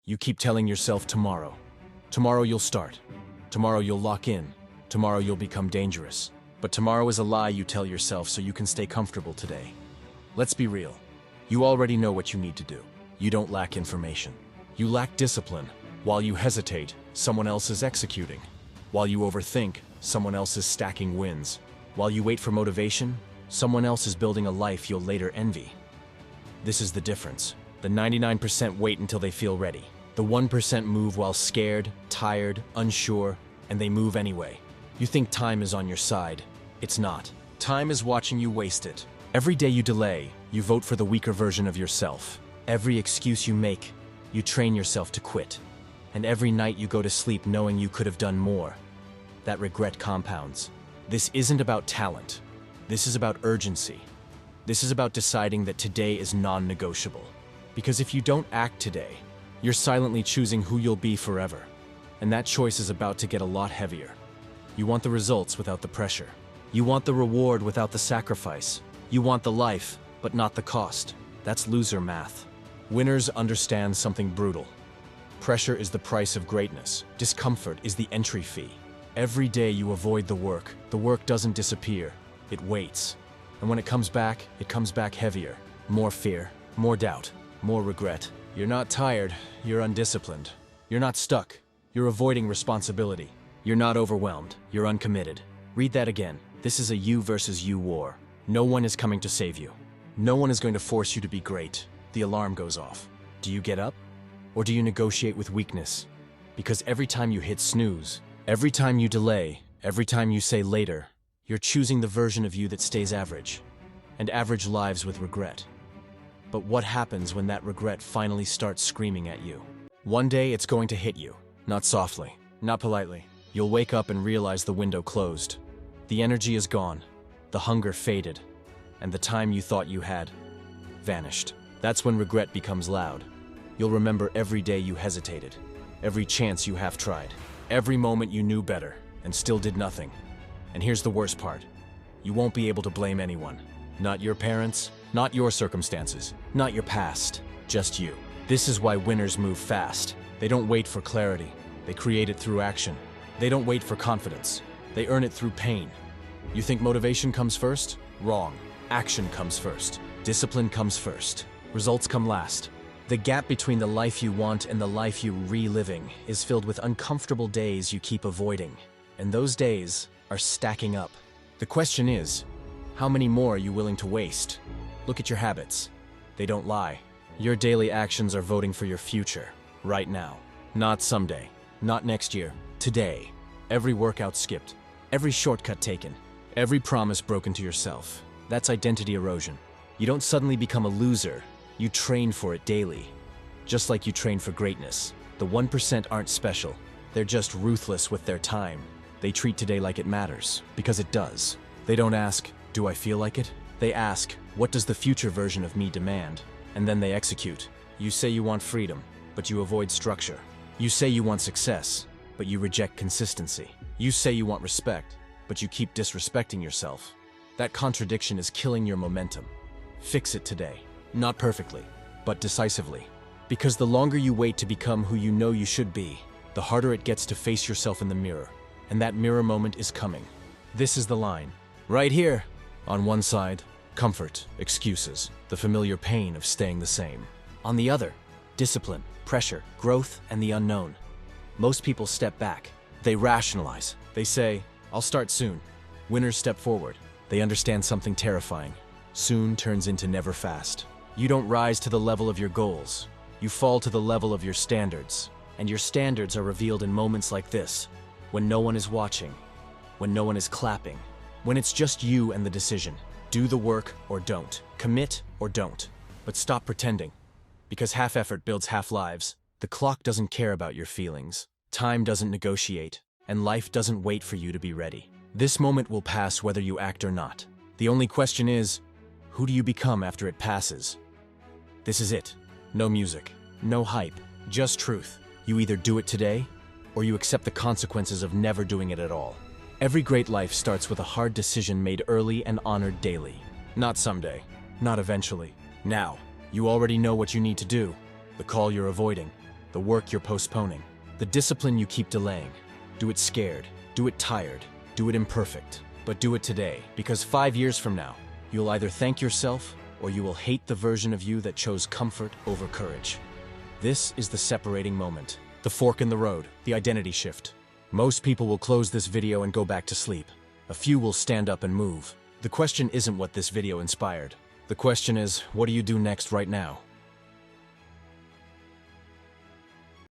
You keep telling yourself tomorrow. Tomorrow you'll start. Tomorrow you'll lock in. Tomorrow you'll become dangerous. But tomorrow is a lie you tell yourself so you can stay comfortable today. Let's be real. You already know what you need to do. You don't lack information. You lack discipline. While you hesitate, someone else is executing. While you overthink, someone else is stacking wins. While you wait for motivation, someone else is building a life you'll later envy. This is the difference. The 99% wait until they feel ready. The 1% move while scared, tired, unsure, and they move anyway. You think time is on your side. It's not. Time is watching you waste it. Every day you delay, you vote for the weaker version of yourself. Every excuse you make, you train yourself to quit. And every night you go to sleep knowing you could have done more. That regret compounds. This isn't about talent. This is about urgency. This is about deciding that today is non-negotiable. Because if you don't act today, you're silently choosing who you'll be forever. And that choice is about to get a lot heavier. You want the results without the pressure. You want the reward without the sacrifice. You want the life, but not the cost. That's loser math. Winners understand something brutal. Pressure is the price of greatness. Discomfort is the entry fee. Every day you avoid the work doesn't disappear. It waits. And when it comes back heavier. More fear, more doubt, more regret. You're not tired, you're undisciplined. You're not stuck, you're avoiding responsibility. You're not overwhelmed, you're uncommitted. Read that again. This is a you versus you war. No one is coming to save you. No one is going to force you to be great. The alarm goes off. Do you get up? Or do you negotiate with weakness? Because every time you hit snooze, every time you delay, every time you say later, you're choosing the version of you that stays average. And average lives with regret. But what happens when that regret finally starts screaming at you? One day it's going to hit you. Not softly, not politely. You'll wake up and realize the window closed. The energy is gone. The hunger faded. And the time you thought you had vanished. That's when regret becomes loud. You'll remember every day you hesitated, every chance you half-tried, every moment you knew better and still did nothing. And here's the worst part. You won't be able to blame anyone. Not your parents, not your circumstances, not your past, just you. This is why winners move fast. They don't wait for clarity. They create it through action. They don't wait for confidence. They earn it through pain. You think motivation comes first? Wrong. Action comes first. Discipline comes first. Results come last. The gap between the life you want and the life you're reliving is filled with uncomfortable days you keep avoiding. And those days are stacking up. The question is, how many more are you willing to waste? Look at your habits. They don't lie. Your daily actions are voting for your future, right now. Not someday, not next year, today. Every workout skipped, every shortcut taken, every promise broken to yourself. That's identity erosion. You don't suddenly become a loser. You train for it daily. Just like you train for greatness. The 1% aren't special. They're just ruthless with their time. They treat today like it matters, because it does. They don't ask, do I feel like it? They ask, what does the future version of me demand? And then they execute. You say you want freedom, but you avoid structure. You say you want success, but you reject consistency. You say you want respect, but you keep disrespecting yourself. That contradiction is killing your momentum. Fix it today. Not perfectly, but decisively. Because the longer you wait to become who you know you should be, the harder it gets to face yourself in the mirror. And that mirror moment is coming. This is the line. Right here. On one side, comfort, excuses, the familiar pain of staying the same. On the other, discipline, pressure, growth, and the unknown. Most people step back. They rationalize. They say, I'll start soon. Winners step forward. They understand something terrifying. Soon turns into never fast. You don't rise to the level of your goals. You fall to the level of your standards. And your standards are revealed in moments like this, when no one is watching, when no one is clapping, when it's just you and the decision. Do the work or don't. Commit or don't. But stop pretending. Because half effort builds half lives. The clock doesn't care about your feelings. Time doesn't negotiate. And life doesn't wait for you to be ready. This moment will pass whether you act or not. The only question is, who do you become after it passes? This is it. No music, no hype, just truth. You either do it today, or you accept the consequences of never doing it at all. Every great life starts with a hard decision made early and honored daily. Not someday, not eventually. Now, you already know what you need to do, the call you're avoiding. the work you're postponing, the discipline you keep delaying. Do it scared, do it tired, do it imperfect, but do it today, because 5 years from now, you'll either thank yourself or you will hate the version of you that chose comfort over courage. This is the separating moment, the fork in the road, the identity shift. Most people will close this video and go back to sleep. A few will stand up and move. The question isn't what this video inspired. The question is, what do you do next right now?